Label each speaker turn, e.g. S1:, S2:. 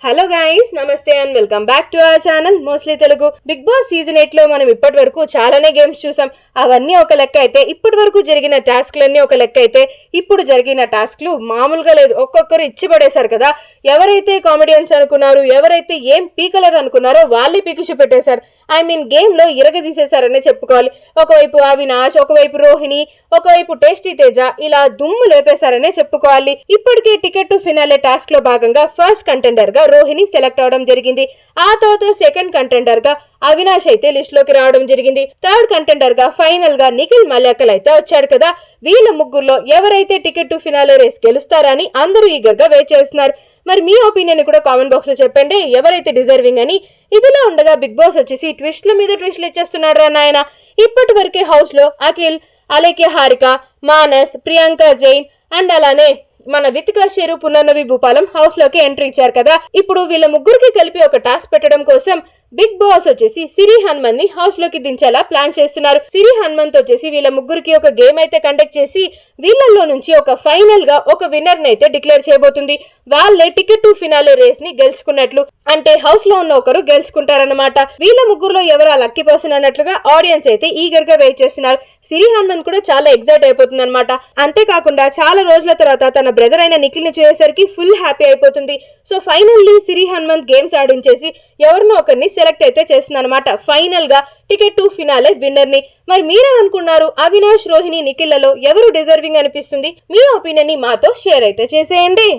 S1: Hello guys, నమస్తే and welcome back to our channel mostly Telugu. Bigg Boss season 8 లో మనం ఇప్పటి వరకు చాలానే గేమ్స్ చూసాం. అవన్నీ ఒక లెక్క అయితే, ఇప్పటి వరకు జరిగిన టాస్క్లన్నీ ఒక లెక్క అయితే, ఇప్పుడు జరిగిన టాస్క్లు మామూలుగా లేదు. ఒక్కొక్కరు ఇచ్చి పడేశారు కదా. ఎవరైతే కామెడియన్స్ అనుకున్నారు, ఎవరైతే ఏం పీకలర్ అనుకున్నారో వాళ్ళే పీకి చూపెట్టేశారు. గేమ్ లో ఇరగదీసేశారనే చెప్పుకోవాలి. ఒకవైపు అవినాష్, ఒకవైపు రోహిణి, ఒకవైపు టేస్టీ తేజ, ఇలా దుమ్ము లేపేశారనే చెప్పుకోవాలి. ఇప్పటికే టికెట్ టు ఫినాలే టాస్క్ లో భాగంగా ఫస్ట్ కంటెండర్ గా రోహిణి సెలెక్ట్ అవడం జరిగింది. ఆ తర్వాత సెకండ్ కంటెండర్ గా అవినాష్ అయితే లిస్ట్ లోకి రావడం జరిగింది. థర్డ్ కంటెండర్ గా ఫైనల్ గా నిఖిల్ మల్యాకల్ అయితే వచ్చాడు కదా. వీళ్ళ ముగ్గురులో ఎవరైతే టికెట్ టు ఫినాలే రేస్ గెలుస్తారని అందరూ ఈగర్ గా వెయిట్ చేస్తున్నారు. మరి మీ ఒపీనియన్ కూడా కామెంట్ బాక్స్ లో చెప్పండి, ఎవరైతే డిజర్వింగ్ అని. ఇదిలా ఉండగా బిగ్ బాస్ వచ్చేసి ట్విస్ట్ల మీద ట్విస్ట్లు ఇచ్చేస్తున్నాడు రా నాయన. ఇప్పటి వరకే హౌస్ లో అఖిల్, అలేఖ్య హారిక, మానస్, ప్రియాంక జైన్ అండ్ అలానే మన వితికా షేరు, పునర్నవి భూపాలం హౌస్ లోకి ఎంట్రీ ఇచ్చారు కదా. ఇప్పుడు వీళ్ళ ముగ్గురికి కలిపి ఒక టాస్క్ పెట్టడం కోసం బిగ్ బాస్ వచ్చేసి సిరి హనుమంత్ ని హౌస్ లోకి దించేలా ప్లాన్ చేస్తున్నారు. సిరి హనుమంత్ వచ్చేసి వీళ్ళ ముగ్గురికి ఒక గేమ్ అయితే కండక్ట్ చేసి వీళ్ళల్లో నుంచి ఒక ఫైనల్ గా ఒక విన్నర్ ని అయితే డిక్లేర్ చేయబోతుంది. వాళ్ళే టికెట్ టు ఫినాలే రేస్ ని గెలుచుకున్నట్లు, అంటే హౌస్ లో ఉన్న ఒకరు గెలుచుకుంటారన్నమాట. వీళ్ళ ముగ్గురులో ఎవరు ఆ లక్కీ పర్సన్ అన్నట్లుగా ఆడియన్స్ అయితే ఈగర్ గా వెయిట్ చేస్తున్నారు. సిరి హనుమంత్ కూడా చాలా ఎక్సైట్ అయిపోతుంది అనమాట. అంతేకాకుండా చాలా రోజుల తర్వాత తన బ్రదర్ అయిన నిఖిల్ ని చూసేసరికి ఫుల్ హ్యాపీ అయిపోతుంది. సో ఫైనల్లీ సిరి హనుమంత్ గేమ్స్ ఆడించేసి ఎవరినో ఒకరిని సెలెక్ట్ అయితే చేస్తుంది అనమాట. ఫైనల్ గా టికెట్ టు ఫినాలే విన్నర్ ని. మరి మీరేమనుకున్నారు? అవినాష్, రోహిణి, నిఖిల్ లలో ఎవరు డిజర్వింగ్ అనిపిస్తుంది? మీ ఒపీనియన్ ని మాతో షేర్ అయితే చేసేయండి.